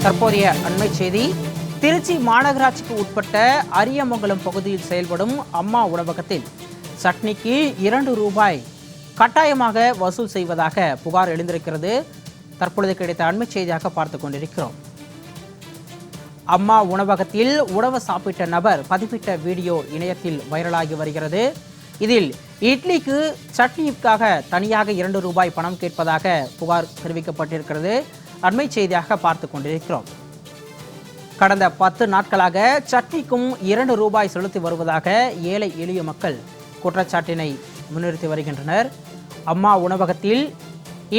தற்போதைய அண்மை செய்தி. திருச்சி மாநகராட்சிக்கு உட்பட்ட அரியமங்கலம் பகுதியில் செயல்படும் அம்மா உணவகத்தில் சட்னிக்கு ₹2 கட்டாயமாக வசூல் செய்வதாக புகார் எழுந்திருக்கிறது. தற்பொழுது கிடைத்த அண்மை செய்தியாக பார்த்து கொண்டிருக்கிறோம். அம்மா உணவகத்தில் உணவு சாப்பிட்ட நபர் பதிவிட்ட வீடியோ இணையத்தில் வைரலாகி வருகிறது. இதில் இட்லிக்கு சட்னிக்காக தனியாக ₹2 பணம் கேட்பதாக புகார் தெரிவிக்கப்பட்டிருக்கிறது. அண்மை செய்தியாக பார்த்து கொண்டிருக்கிறோம். கடந்த 10 நாட்களாக சட்னிக்கும் ₹2 செலுத்தி வருவதாக ஏழை எளிய மக்கள் குற்றச்சாட்டினை முன்னிறுத்தி வருகின்றனர். அம்மா உணவகத்தில்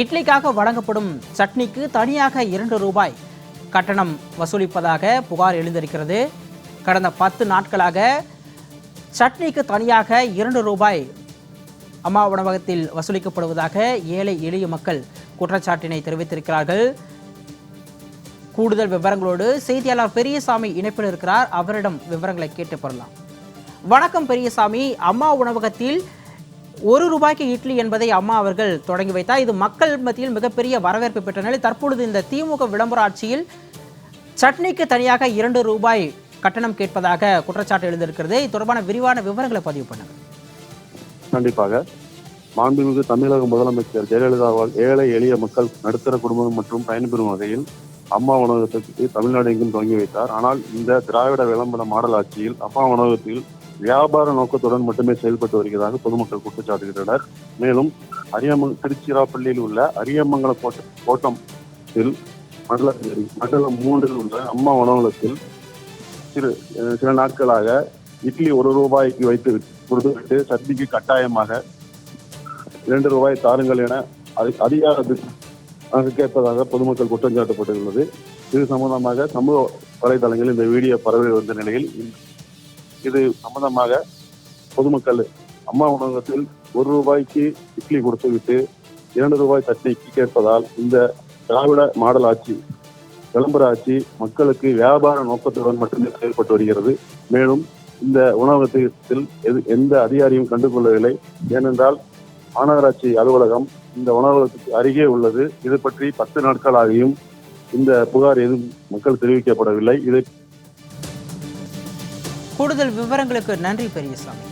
இட்லிக்காக வழங்கப்படும் சட்னிக்கு தனியாக ₹2 கட்டணம் வசூலிப்பதாக புகார் எழுந்திருக்கிறது. கடந்த 10 நாட்களாக சட்னிக்கு தனியாக ₹2 அம்மா உணவகத்தில் வசூலிக்கப்படுவதாக ஏழை எளிய மக்கள் குற்றச்சாட்டினை தெரிவித்திருக்கிறார்கள். கூடுதல் விவரங்களோடு செய்தியாளர் பெரியசாமி இணைப்பில் இருக்கிறார். அவரிடம் விவரங்களை கேட்டு பெறலாம். வணக்கம் பெரியசாமி. அம்மா உணவகத்தில் ₹1 இட்லி என்பதை அம்மா அவர்கள் தொடங்கி வைத்தார். இது மக்கள் மத்தியில் மிகப்பெரிய வரவேற்பு பெற்ற நிலை. தற்பொழுது இந்த திமுக விளம்பர ஆட்சியில் சட்னிக்கு தனியாக ₹2 கட்டணம் கேட்பதாக குற்றச்சாட்டு எழுந்திருக்கிறது. இது தொடர்பான விரிவான விவரங்களை பதிவு பண்ணுங்க. கண்டிப்பாக. மாண்புமிகு தமிழக முதலமைச்சர் ஜெயலலிதாவால் ஏழை எளிய மக்கள், நடுத்தர குடும்பம் மற்றும் பயன்பெறும் வகையில் அம்மா உணவகத்திற்கு தமிழ்நாடு எங்கும் தொடங்கி வைத்தார். ஆனால் இந்த திராவிட விளம்பர மாடல் ஆட்சியில் அம்மா உணவகத்தில் வியாபார நோக்கத்துடன் மட்டுமே செயல்பட்டு வருகிறதாக பொதுமக்கள் குற்றச்சாட்டுகின்றனர். மேலும் திருச்சிராப்பள்ளியில் உள்ள அரியமங்கலம் கோட்டத்தில் மண்டலம் 3 உள்ள அம்மா உணவகத்தில் சில நாட்களாக இட்லி ₹1 வைத்து கொடுத்துவிட்டு சட்னிக்கு கட்டாயமாக ₹2 தாருங்கள் என அதிகாரத்துக்கு கேட்பதாக பொதுமக்கள் குற்றம் சாட்டப்பட்டுள்ளது. இது சம்பந்தமாக சமூக வலைதளங்களில் இந்த வீடியோ பரவி வந்த நிலையில் இது சம்பந்தமாக பொதுமக்கள் அம்மா உணவகத்தில் ₹1 இட்லி கொடுத்துவிட்டு ₹2 சட்னிக்கு கேட்பதால் இந்த திராவிட மாடல் ஆட்சி, விளம்பர ஆட்சி மக்களுக்கு வியாபார நோக்கத்துடன் மட்டுமே செயல்பட்டு வருகிறது. மேலும் இந்த உணவகத்தில் எந்த அதிகாரியும் கண்டுகொள்ளவில்லை. ஏனென்றால் மாநகராட்சி அலுவலகம் இந்த உணவகத்துக்கு அருகே உள்ளது. இது பற்றி 10 நாட்களாகியும் இந்த புகார் எதுவும் மக்கள் தெரிவிக்கப்படவில்லை. கூடுதல் விவரங்களுக்கு நன்றி பெரியசாமி.